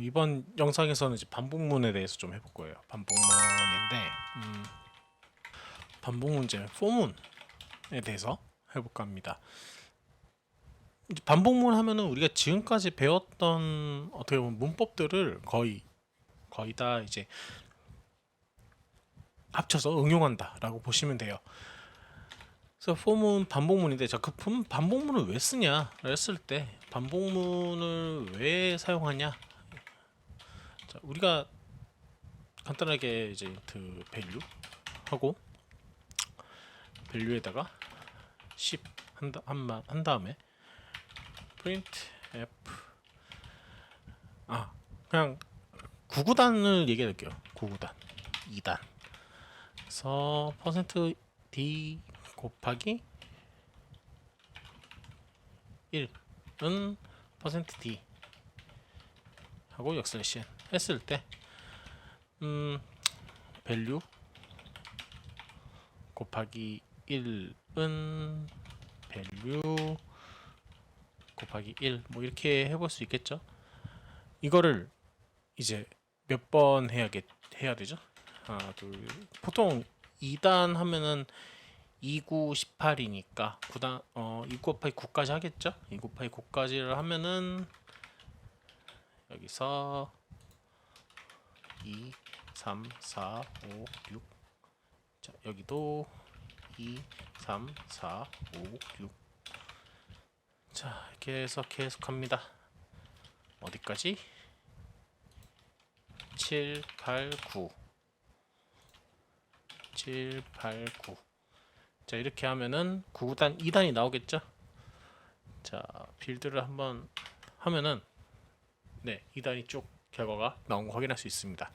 이번 영상에서는 이제 반복문에 대해서 좀 해볼 거예요. 반복문인데, 반복 문제, 포문에 대해서 해볼까 합니다. 이제 반복문 하면은 우리가 지금까지 배웠던 어떻게 보면 문법들을 거의 다 이제 합쳐서 응용한다라고 보시면 돼요. 그래서 포문 반복문인데, 자, 그 반복문을 왜 쓰냐 했을 때 반복문을 왜 사용하냐? 자, 우리가 간단하게 이제 그 밸류 하고 밸류에다가 10 한 다음에 print f 그냥 구구단을 얘기할게요. 구구단 2단 그래서 %d 곱하기 1은 %d 하고 역슬래시 n 했을 때 밸류 곱하기 1은 밸류 곱하기 1 뭐 이렇게 해볼 수 있겠죠. 이거를 이제 몇 번 해야 되죠? 하나, 둘, 보통 2단 하면은 2, 9, 18이니까 9단 2 곱하기 9까지 하겠죠? 2 곱하기 9까지를 하면은 여기서 2, 3, 4, 5, 6. 자, 여기도 2, 3, 4, 5, 6. 자, 이렇게 해서 계속합니다. 어디까지? 7, 8, 9. 7, 8, 9. 자, 이렇게 하면은 9단 2단이 나오겠죠? 자, 빌드를 한번 하면은 네, 2단이 쭉 결과가 나온 거 확인할 수 있습니다.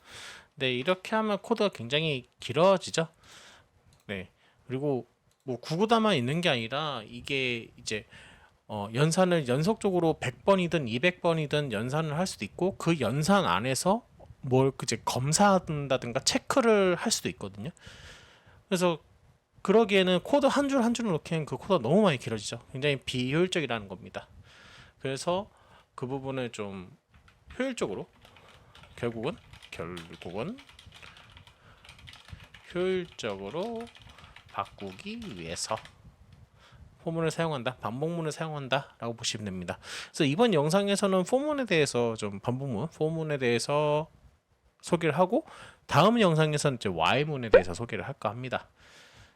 네, 이렇게 하면 코드가 굉장히 길어지죠. 네, 그리고 뭐 9구단만 있는 게 아니라 이게 이제 연산을 연속적으로 100번이든 200번이든 연산을 할 수도 있고 그 연산 안에서 뭘 이제 검사한다든가 체크를 할 수도 있거든요. 그래서 그러기에는 코드 한 줄 한 줄을 넣기엔 그 코드가 너무 많이 길어지죠. 굉장히 비효율적이라는 겁니다. 그래서 그 부분을 좀 효율적으로 결국은 효율적으로 바꾸기 위해서 포문을 사용한다, 반복문을 사용한다 라고 보시면 됩니다. 그래서 이번 영상에서는 포문에 대해서 포문에 대해서 소개를 하고 다음 영상에서는 이제 Y문에 대해서 소개를 할까 합니다.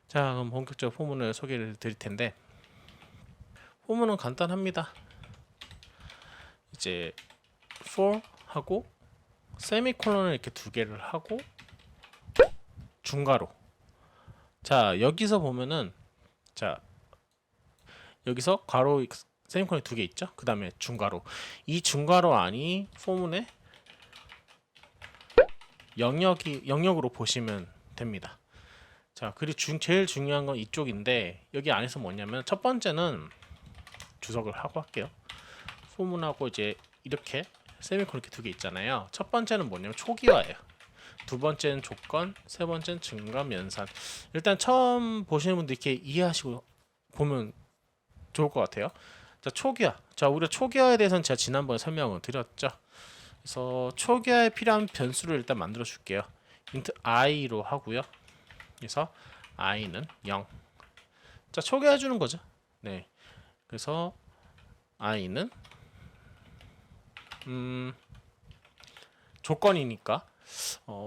자, 그럼 본격적으로 포문을 소개를 드릴 텐데 포문은 간단합니다. 이제 for 하고 세미콜론을 이렇게 두 개를 하고 중괄호. 자, 여기서 보면은 자, 여기서 괄호 세미콜론이 두 개 있죠? 그 다음에 중괄호. 이 중괄호 안이 포문의 영역으로 보시면 됩니다. 자, 그리고 제일 중요한 건 이쪽인데 여기 안에서 뭐냐면 첫 번째는 주석을 하고 할게요. 포문하고 이제 이렇게 세미콜론 이렇게 두 개 있잖아요. 첫 번째는 뭐냐면 초기화예요. 두 번째는 조건, 세 번째는 증감, 연산. 일단 처음 보시는 분들 이렇게 이해하시고 보면 좋을 것 같아요. 자, 초기화. 자, 우리가 초기화에 대해서는 제가 지난번에 설명을 드렸죠. 그래서 초기화에 필요한 변수를 일단 만들어 줄게요. int i로 하고요. 그래서 i는 0. 자, 초기화해 주는 거죠. 네. 그래서 i는 조건이니까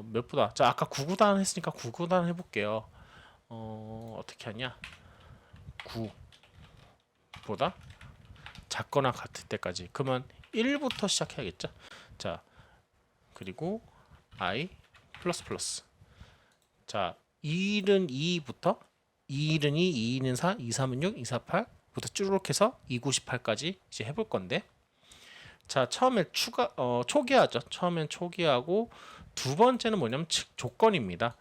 몇 보다. 자, 아까 9구단 했으니까 9구단 해볼게요. 어떻게 하냐? 9보다 작거나 같을 때까지. 그러면 1부터 시작해야겠죠? 자, 그리고 i 플러스 플러스. 자, 1은 2부터 2은 2, 2는 4, 2, 3은 6, 2, 4, 8부터 쭈르륵 해서 2, 9, 18까지 이제 해볼 건데 자, 처음에 초기화죠. 처음엔 초기화하고 두 번째는 뭐냐면 조건입니다.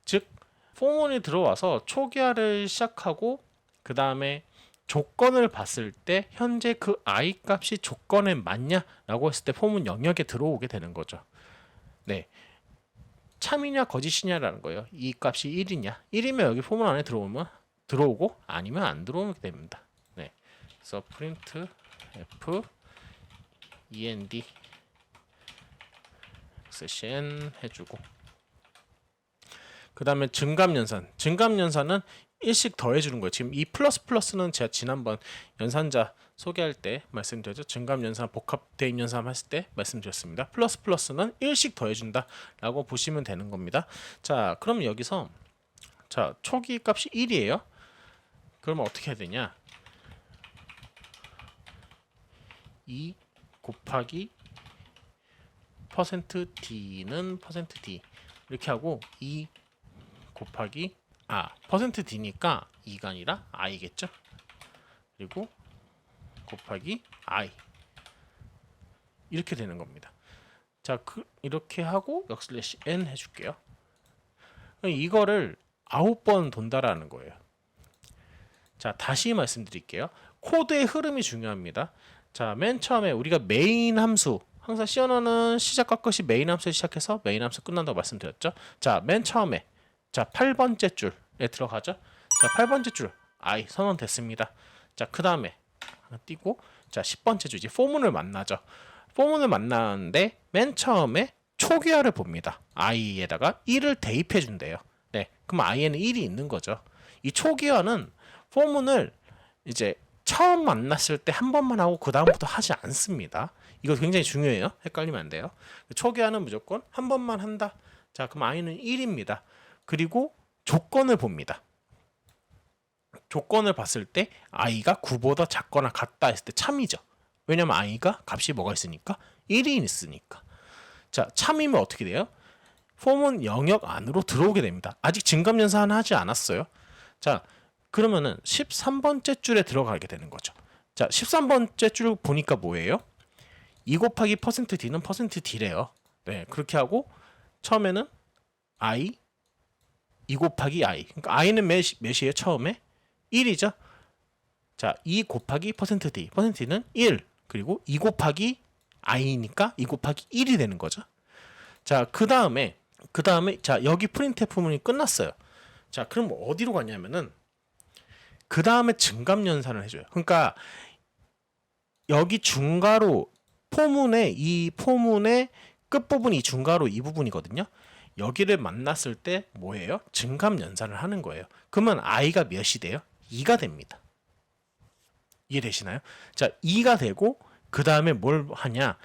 즉 포문이 들어와서 초기화를 시작하고 그 다음에 조건을 봤을 때 현재 그 i 값이 조건에 맞냐라고 했을 때 포문 영역에 들어오게 되는 거죠. 네, 참이냐 거짓이냐라는 거예요. 이 값이 1이냐 1이면 여기 포문 안에 들어오고 아니면 안 들어오게 됩니다. 네, 그래서 print f end 슬래시 n 해주고 그 다음에 증감연산. 증감연산은 1씩 더해주는 거예요. 지금 이 플러스는 제가 지난번 연산자 소개할 때 말씀드렸죠. 증감연산, 복합대입연산 했을 때 말씀드렸습니다. 플러스는 1씩 더해준다 라고 보시면 되는 겁니다. 자, 그럼 여기서 자 초기 값이 1이에요. 그러면 어떻게 해야 되냐? 2 곱하기 %d는 %d 이렇게 하고 2 곱하기 %d니까 2가 아니라 i겠죠. 그리고 곱하기 i 이렇게 되는 겁니다. 자, 이렇게 하고 역슬래시 n 해줄게요. 이거를 9번 돈다라는 거예요. 자, 다시 말씀드릴게요. 코드의 흐름이 중요합니다. 자, 맨 처음에 우리가 메인 함수, 항상 C 언어는 시작과 끝이 메인 함수에 시작해서 메인 함수 끝난다고 말씀드렸죠. 자, 맨 처음에 자 8번째 줄에 들어가죠. 자, 8번째 줄 i 선언됐습니다. 자, 그 다음에 띄고 자 10번째 줄 이제 포문을 만나죠. 포문을 만나는데 맨 처음에 초기화를 봅니다. i에다가 1을 대입해 준대요. 네, 그럼 i에는 1이 있는 거죠. 이 초기화는 포문을 이제 처음 만났을 때 한 번만 하고 그 다음부터 하지 않습니다. 이거 굉장히 중요해요. 헷갈리면 안 돼요. 초기화는 무조건 한 번만 한다. 자, 그럼 i는 1입니다. 그리고 조건을 봅니다. 조건을 봤을 때 i가 9보다 작거나 같다 했을 때 참이죠. 왜냐면 i가 값이 뭐가 있으니까 1이 있으니까. 자, 참이면 어떻게 돼요? 포문 영역 안으로 들어오게 됩니다. 아직 증감연산은 하지 않았어요. 자, 그러면은 13번째 줄에 들어가게 되는 거죠. 자, 13번째 줄 보니까 뭐예요? 2 곱하기 %d는 %d래요. 네, 그렇게 하고 처음에는 i 2 곱하기 i. 그러니까 i는 몇이에요? 처음에 1이죠. 자, 2 곱하기 %d. %d는 1. 그리고 2 곱하기 i니까 2 곱하기 1이 되는 거죠. 자, 그다음에 자, 여기 프린트F 부분이 끝났어요. 자, 그럼 어디로 가냐면은 그 다음에 증감연산을 해줘요. 그러니까 여기 중괄호 이 포문의 끝부분이 중괄호 이 부분이거든요. 여기를 만났을 때 뭐예요? 증감연산을 하는 거예요. 그러면 i가 몇이 돼요? 2가 됩니다. 이해되시나요? 자, 2가 되고 그 다음에 뭘 하냐?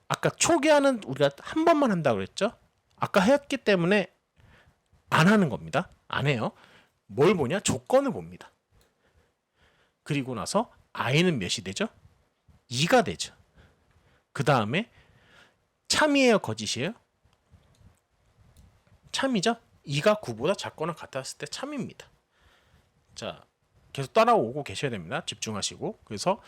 아까 초기화는 우리가 한 번만 한다고 그랬죠? 아까 했기 때문에 안 하는 겁니다. 안 해요. 뭘 보냐? 조건을 봅니다. 그리고 나서 i는 몇이 되죠? 2가 되죠. 그 다음에 참이에요? 거짓이에요? 참이죠? 2가 9보다 작거나 같았을 때 참입니다. 자, 계속 따라오고 계셔야 됩니다. 집중하시고. 그래서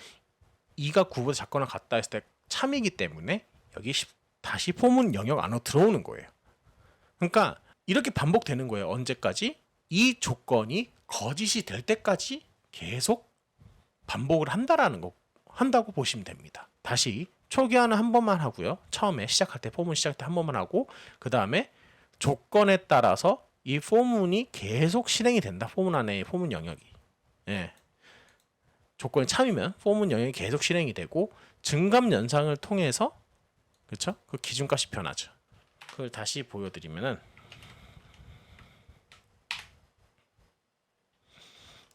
2가 9보다 작거나 같다 했을 때 참이기 때문에 여기 다시 포문 영역 안으로 들어오는 거예요. 그러니까 이렇게 반복되는 거예요. 언제까지? 이 조건이 거짓이 될 때까지 계속 반복을 한다고 보시면 됩니다. 다시 초기화는 한 번만 하고요. 처음에 시작할 때 포문 시작할 때 한 번만 하고 그 다음에 조건에 따라서 이 포문이 계속 실행이 된다. 포문 안에 포문 영역이. 예. 조건이 참이면 포문 영역이 계속 실행이 되고 증감연산을 통해서 그렇죠? 그 기준값이 변하죠. 그걸 다시 보여드리면은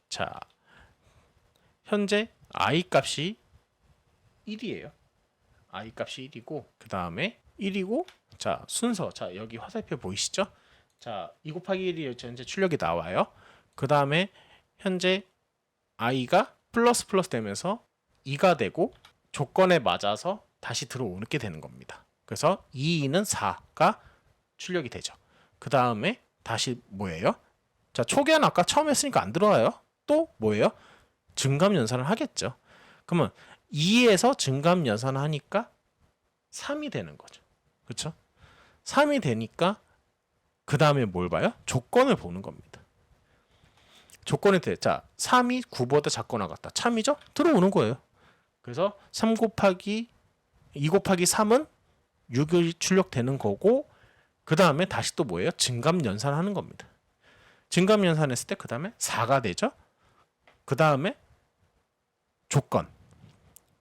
자, 현재 i 값이 1이에요. i 값이 1이고 그 다음에 1이고 자, 순서. 자, 여기 화살표 보이시죠? 자, 2 곱하기 1이 현재 출력이 나와요. 그 다음에 현재 i가 플러스 되면서 2가 되고 조건에 맞아서 다시 들어오게 되는 겁니다. 그래서 2는 4가 출력이 되죠. 그 다음에 다시 뭐예요? 자, 초기화는 아까 처음 했으니까 안 들어와요. 또 뭐예요? 증감연산을 하겠죠. 그러면 2에서 증감연산을 하니까 3이 되는 거죠. 그렇죠? 3이 되니까 그 다음에 뭘 봐요? 조건을 보는 겁니다. 조건이 돼. 자, 3이 9보다 작거나 같다. 참이죠? 들어오는 거예요. 그래서 2 곱하기 3은 6이 출력되는 거고 그 다음에 다시 또 뭐예요? 증감연산하는 겁니다. 증감연산했을 때 그 다음에 4가 되죠? 그 다음에 조건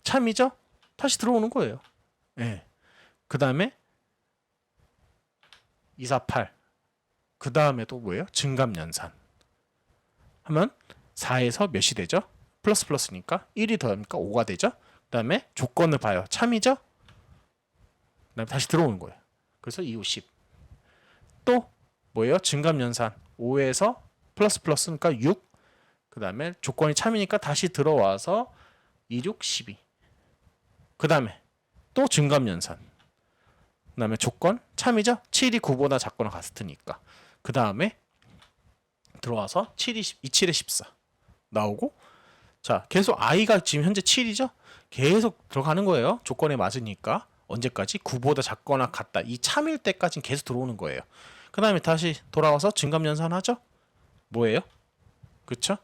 참이죠? 다시 들어오는 거예요. 예. 그 다음에 248. 그 다음에 또 뭐예요? 증감연산. 하면 4에서 몇이 되죠? 플러스니까 1이 더하니까 5가 되죠? 그 다음에 조건을 봐요. 참이죠? 그 다음에 다시 들어오는 거예요. 그래서 2, 5, 10. 또 뭐예요? 증감연산. 5에서 플러스니까 6. 그 다음에 조건이 참이니까 다시 들어와서 2, 6, 12. 그 다음에 또 증감연산. 그 다음에 조건 참이죠? 7이 9보다 작거나 같으니까. 그 다음에 들어와서 7이 27에 14 나오고, 자 계속 i가 지금 현재 7이죠? 계속 들어가는 거예요. 조건에 맞으니까. 언제까지? 9보다 작거나 같다. 이 참일 때까지는 계속 들어오는 거예요. 그 다음에 다시 돌아와서 증감연산 하죠? 뭐예요? 그쵸?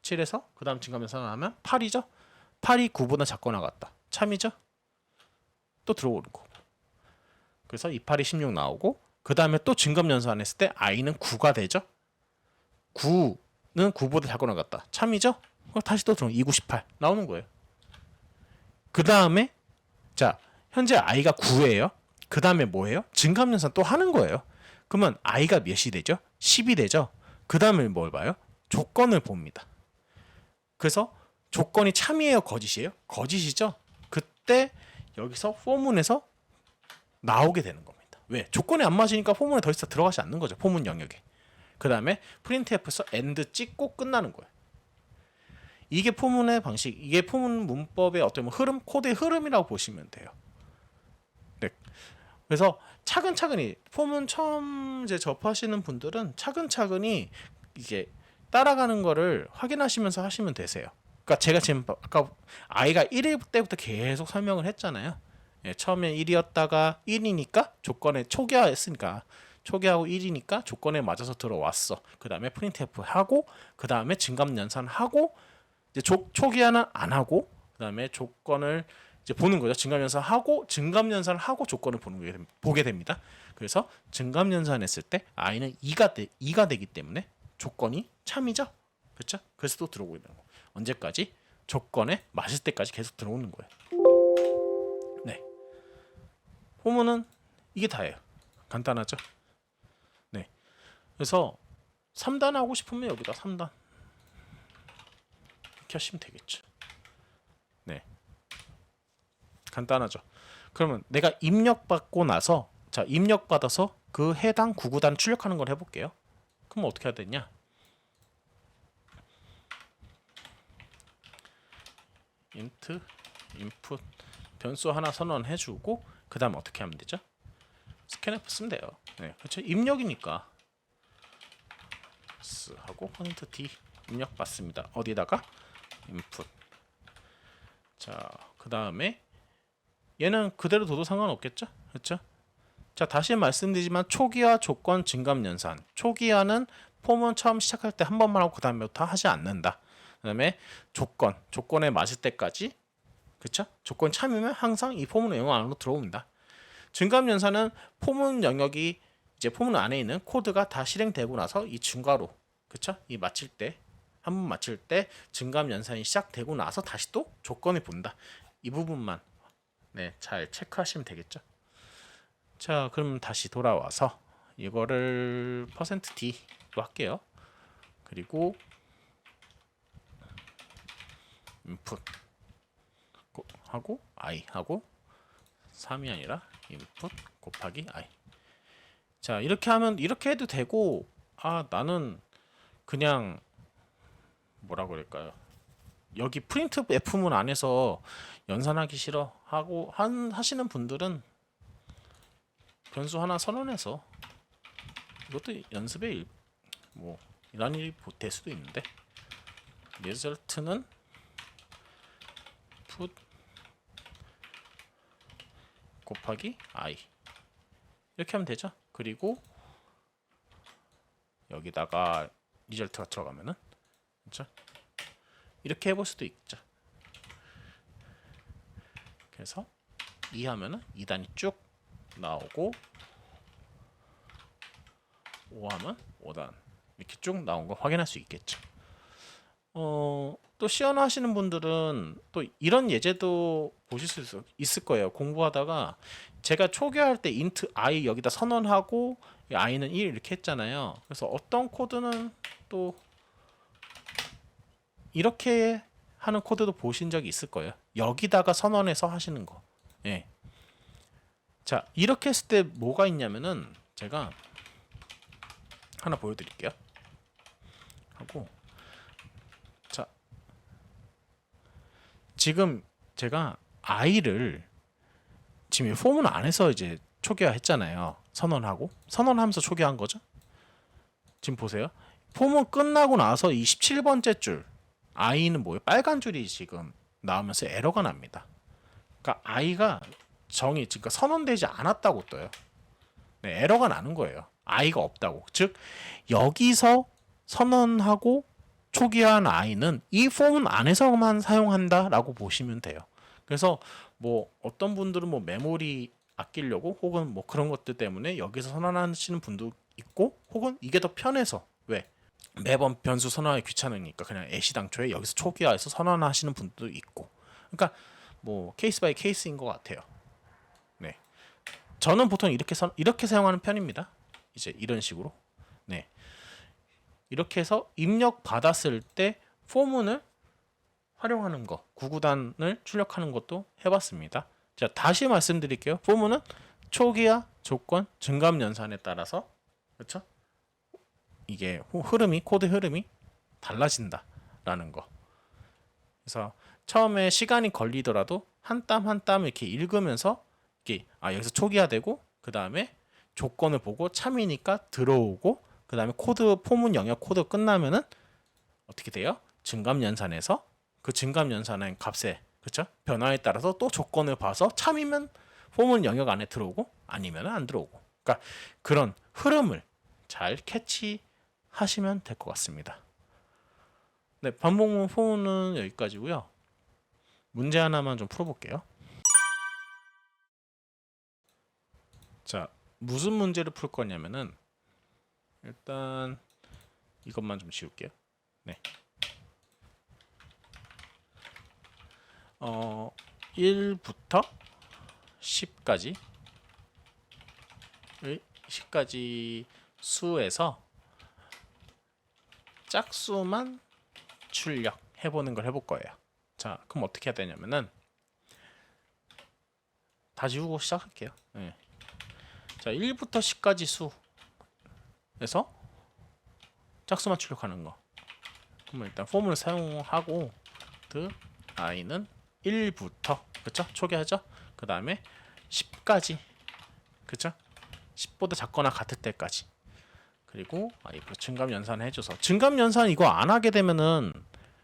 7에서 그 다음 증감연산 하면 8이죠? 8이 9보다 작거나 같다. 참이죠? 또 들어오는 거고. 그래서 2, 8이 16 나오고, 그 다음에 또 증감연산 했을 때 i는 9가 되죠? 9는 9보다 작거나 같다. 참이죠? 다시 또 들어오면 2, 9, 18 나오는 거예요. 그 다음에 자 현재 i가 9예요. 그 다음에 뭐예요? 증감연산 또 하는 거예요. 그러면 i가 몇이 되죠? 10이 되죠. 그 다음에 뭘 봐요? 조건을 봅니다. 그래서 조건이 참이에요, 거짓이에요? 거짓이죠. 그때 여기서 포문에서 나오게 되는 겁니다. 왜? 조건이 안 맞으니까 포문에 더 이상 들어가지 않는 거죠. 포문 영역에. 그 다음에 printf에서 end 찍고 끝나는 거예요. 이게 포문의 방식, 이게 포문 문법의 어떤 흐름, 코드의 흐름이라고 보시면 돼요. 네. 그래서 차근차근히 포문 처음 이제 접하시는 분들은 차근차근히 이게 따라가는 거를 확인하시면서 하시면 되세요. 그러니까 제가 지금 아까 i가 1일 때부터 계속 설명을 했잖아요. 예, 처음에 1이었다가 1이니까 조건에 초기화했으니까 초기하고 1이니까 조건에 맞아서 들어왔어. 그 다음에 printf 하고, 그 다음에 증감연산하고, 이제 초기화는 안 하고, 그 다음에 조건을 이제 보는 거죠. 증감연산하고, 증감연산을 하고 조건을 보게 됩니다. 그래서 증감연산했을 때 i는 2가 되기 때문에 조건이 참이죠. 그렇죠? 그래서 또 들어오고 있는 거. 언제까지? 조건에 맞을 때까지 계속 들어오는 거예요. 네. 포문은 이게 다예요. 간단하죠? 네. 그래서 3단 하고 싶으면 여기다 3단 이렇게 하시면 되겠죠. 네. 간단하죠. 그러면 내가 입력받고 나서, 자, 입력받아서 그 해당 구구단 출력하는 걸 해볼게요. 그럼 어떻게 해야 되냐? int input 변수 하나 선언해주고, 그 다음 어떻게 하면 되죠? scanf 쓰면 돼요. 네, 그렇죠. 입력이니까 하고 %d 입력 받습니다. 어디다가? input. 자, 그 다음에 얘는 그대로 둬도 상관없겠죠? 그렇죠? 자, 다시 말씀드리지만 초기화 조건 증감연산. 초기화는 폼은 처음 시작할 때 한 번만 하고 그 다음에부터 하지 않는다. 그 다음에 조건에 맞을 때까지, 그렇죠? 조건 참이면 항상 이 포문 영역 안으로 들어옵니다. 증감연산은 포문 영역이 이제 포문 안에 있는 코드가 다 실행되고 나서 이 증가로, 그렇죠? 이 마칠 때, 한 번 마칠 때 증감연산이 시작되고 나서 다시 또 조건을 본다. 이 부분만 네, 잘 체크하시면 되겠죠. 자, 그럼 다시 돌아와서 이거를 %d로 할게요. 그리고 input 하고 i 하고 3이 아니라 input 곱하기 i. 자, 이렇게 하면 이렇게 해도 되고, 아, 나는 그냥 뭐라 그럴까요? 여기 printf문 안에서 연산하기 싫어 하고 하시는 분들은 변수 하나 선언해서, 이것도 연습의 뭐 이런 일이 될 수도 있는데, result는 put 곱하기 i 이렇게 하면 되죠. 그리고 여기다가 리절트가 들어가면은, 그렇죠? 이렇게 해볼 수도 있죠. 그래서 2 하면은 2단이 쭉 나오고, 5 하면 5단 이렇게 쭉 나온 거 확인할 수 있겠죠. 또 시연어 하시는 분들은 또 이런 예제도 보실 수 있을 거예요. 공부하다가 제가 초기화할 때 int i 여기다 선언하고 i는 1 이렇게 했잖아요. 그래서 어떤 코드는 또 이렇게 하는 코드도 보신 적이 있을 거예요. 여기다가 선언해서 하시는 거. 예. 자, 이렇게 했을 때 뭐가 있냐면은 제가 하나 보여드릴게요. 하고 자, 지금 제가 i를 지금 폼은 안에서 이제 초기화 했잖아요. 선언하면서 초기화한 거죠. 지금 보세요. 폼은 끝나고 나서 이 17번째 줄 i는 뭐예요? 빨간 줄이 지금 나오면서 에러가 납니다. 그러니까 i가 그러니까 선언되지 않았다고 떠요. 네, 에러가 나는 거예요. i가 없다고. 즉 여기서 선언하고 초기화한 i는 이 폼 안에서만 사용한다라고 보시면 돼요. 그래서 뭐 어떤 분들은 뭐 메모리 아끼려고 혹은 뭐 그런 것들 때문에 여기서 선언하시는 분도 있고 혹은 이게 더 편해서 왜 매번 변수 선언하기 귀찮으니까 그냥 애시당초에 여기서 초기화해서 선언하시는 분도 있고 그러니까 뭐 케이스 바이 케이스인 것 같아요. 네, 저는 보통 이렇게 사용하는 편입니다. 이제 이런 식으로 네 이렇게 해서 입력 받았을 때 포문을 활용하는 거, 구구단을 출력하는 것도 해봤습니다. 자, 다시 말씀드릴게요. 포문은 초기화, 조건, 증감 연산에 따라서 그렇죠? 이게 코드 흐름이 달라진다라는 거. 그래서 처음에 시간이 걸리더라도 한 땀 한 땀 이렇게 읽으면서 이게 여기서 초기화되고 그 다음에 조건을 보고 참이니까 들어오고 그 다음에 포문 영역 코드 끝나면은 어떻게 돼요? 증감 연산에서 그 증감 연산의 값에 그렇죠? 변화에 따라서 또 조건을 봐서 참이면 포문 영역 안에 들어오고 아니면 안 들어오고. 그러니까 그런 흐름을 잘 캐치하시면 될 것 같습니다. 네, 반복문 포문은 여기까지고요. 문제 하나만 좀 풀어볼게요. 자, 무슨 문제를 풀 거냐면은 일단 이것만 좀 지울게요. 네. 1부터 10까지 10까지 수에서 짝수만 출력해보는 걸 해볼 거예요. 자, 그럼 어떻게 해야 되냐면은 다 지우고 시작할게요. 네. 자, 1부터 10까지 수에서 짝수만 출력하는 거. 그럼 일단 폼을 사용하고 i는 1부터 그쵸? 초기하죠? 그 다음에 10까지 그쵸? 10보다 작거나 같을 때까지 그리고 증감 연산 해줘서 증감 연산 이거 안 하게 되면은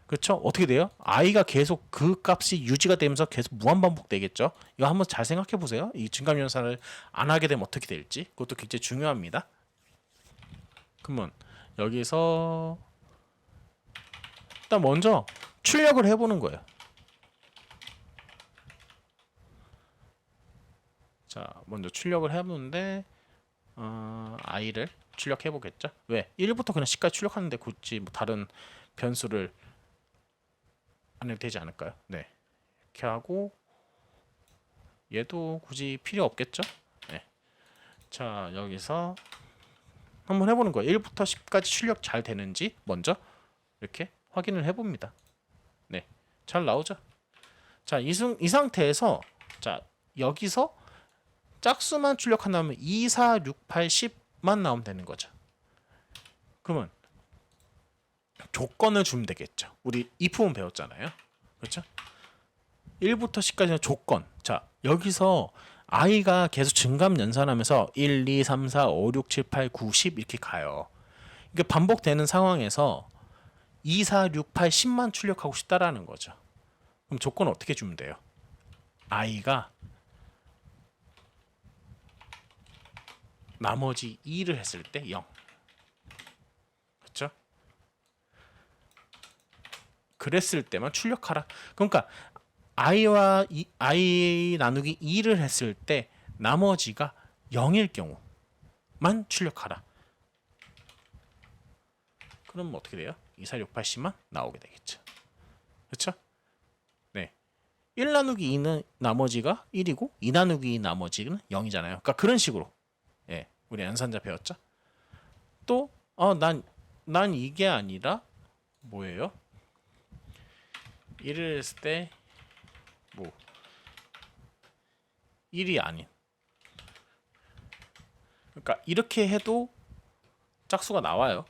그쵸? 어떻게 돼요? i가 계속 그 값이 유지가 되면서 계속 무한 반복되겠죠? 이거 한번 잘 생각해 보세요. 이 증감 연산을 안 하게 되면 어떻게 될지 그것도 굉장히 중요합니다. 그러면 여기서 일단 먼저 출력을 해보는 거예요. 자, 먼저 출력을 해보는데 i를 출력해 보겠죠. 왜? 1부터 그냥 10까지 출력하는데 굳이 뭐 다른 변수를 안 해도 되지 않을까요? 네, 이렇게 하고 얘도 굳이 필요 없겠죠. 네. 자, 여기서 한번 해보는 거예요. 1부터 10까지 출력 잘 되는지 먼저 이렇게 확인을 해봅니다. 네, 잘 나오죠. 자, 이 상태에서 자, 여기서 짝수만 출력한다면 2, 4, 6, 8, 10만 나오면 되는 거죠. 그러면 조건을 주면 되겠죠. 우리 if은 배웠잖아요. 그렇죠? 1부터 10까지는 조건. 자, 여기서 i가 계속 증감 연산하면서 1, 2, 3, 4, 5, 6, 7, 8, 9, 10 이렇게 가요. 이게 반복되는 상황에서 2, 4, 6, 8, 10만 출력하고 싶다라는 거죠. 그럼 조건을 어떻게 주면 돼요? i가 나머지 2를 했을 때 0. 그렇죠? 그랬을 때만 출력하라. 그러니까 i와 i 나누기 2를 했을 때 나머지가 0일 경우만 출력하라. 그럼 어떻게 돼요? 24680만 나오게 되겠죠. 그렇죠? 네. 1 나누기 2는 나머지가 1이고 2 나누기 2 나머지는 0이잖아요. 그러니까 그런 식으로 우리 연산자 배웠죠. 또 난 이게 아니라 뭐예요? 1을 했을 때 뭐 1이 아닌, 그러니까 이렇게 해도 짝수가 나와요.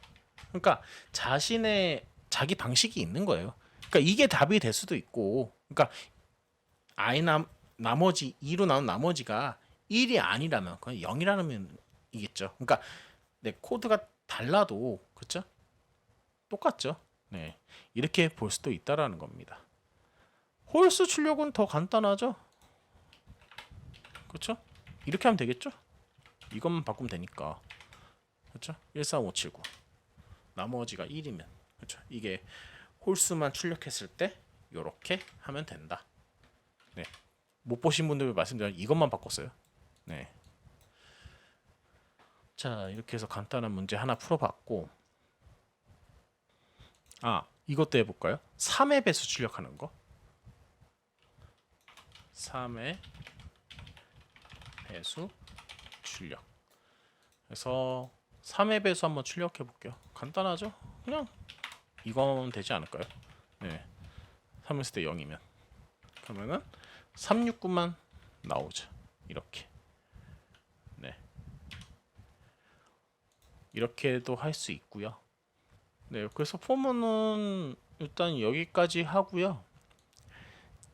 그러니까 자기 방식이 있는 거예요. 그러니까 이게 답이 될 수도 있고, 그러니까 나머지 2로 나온 나머지가 1이 아니라면 그냥 0이라면 이겠죠. 그러니까 코드가 달라도 그렇죠? 똑같죠. 네, 이렇게 볼 수도 있다라는 겁니다. 홀수 출력은 더 간단하죠. 그렇죠? 이렇게 하면 되겠죠? 이것만 바꾸면 되니까. 그렇죠? 14579. 나머지가 1이면 그렇죠? 이게 홀수만 출력했을 때 이렇게 하면 된다. 네. 못 보신 분들 말씀드리면 이것만 바꿨어요. 네. 자, 이렇게 해서 간단한 문제 하나 풀어봤고, 이것도 해볼까요? 3의 배수 출력하는 거. 3의 배수 출력. 그래서 3의 배수 한번 출력해 볼게요. 간단하죠? 그냥 이거면 되지 않을까요? 네. 3 했을 때 0이면 그러면은 369만 나오죠. 이렇게. 네. 이렇게도 할 수 있고요. 네. 그래서 포문은 일단 여기까지 하고요.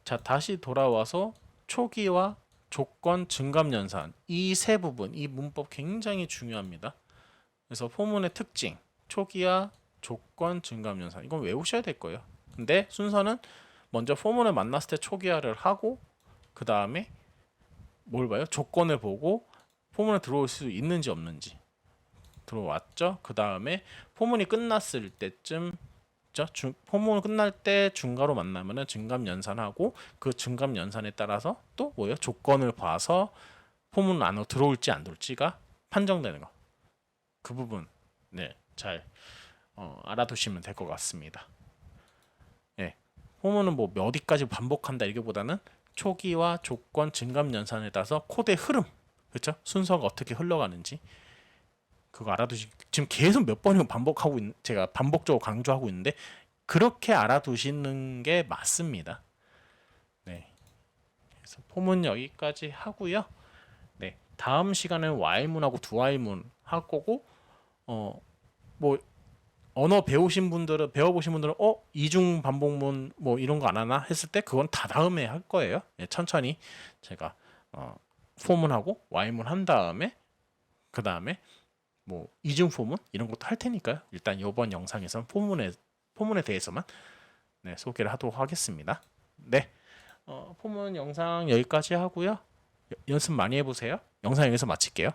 자, 다시 돌아와서 초기화, 조건, 증감연산 이 세 부분, 이 문법 굉장히 중요합니다. 그래서 포문의 특징, 초기화, 조건, 증감연산 이건 외우셔야 될 거예요. 근데 순서는 먼저 포문을 만났을 때 초기화를 하고 그 다음에 뭘 봐요? 조건을 보고 포문에 들어올 수 있는지 없는지 들어왔죠? 그 다음에 포문이 끝났을 때쯤 포문 끝날 때 중괄호 만나면은 증감연산하고 그 증감연산에 따라서 또 뭐예요? 조건을 봐서 포문 안으로 들어올지 안 들어올지가 판정되는 거. 그 부분 잘 알아두시면 될 것 같습니다. 포문은 뭐 몇 위까지 반복한다 이게보다는 초기화, 조건, 증감연산에 따라서 코드의 흐름, 그렇죠? 순서가 어떻게 흘러가는지 그거 지금 계속 몇 번이고 제가 반복적으로 강조하고 있는데 그렇게 알아두시는 게 맞습니다. 네. 그래서 포문 여기까지 하고요. 네. 다음 시간에는 while문하고 doWhile문 할 거고, 뭐 언어 배워보신 분들은 이중 반복문 뭐 이런 거 안 하나 했을 때 그건 다 다음에 할 거예요. 천천히 제가 포문하고 while문 한 다음에 그 다음에 뭐 이중 포문 이런 것도 할 테니까요. 일단 이번 영상에서는 포문에 대해서만 소개를 하도록 하겠습니다. 네, 포문 영상 여기까지 하고요. 연습 많이 해보세요. 영상 여기서 마칠게요.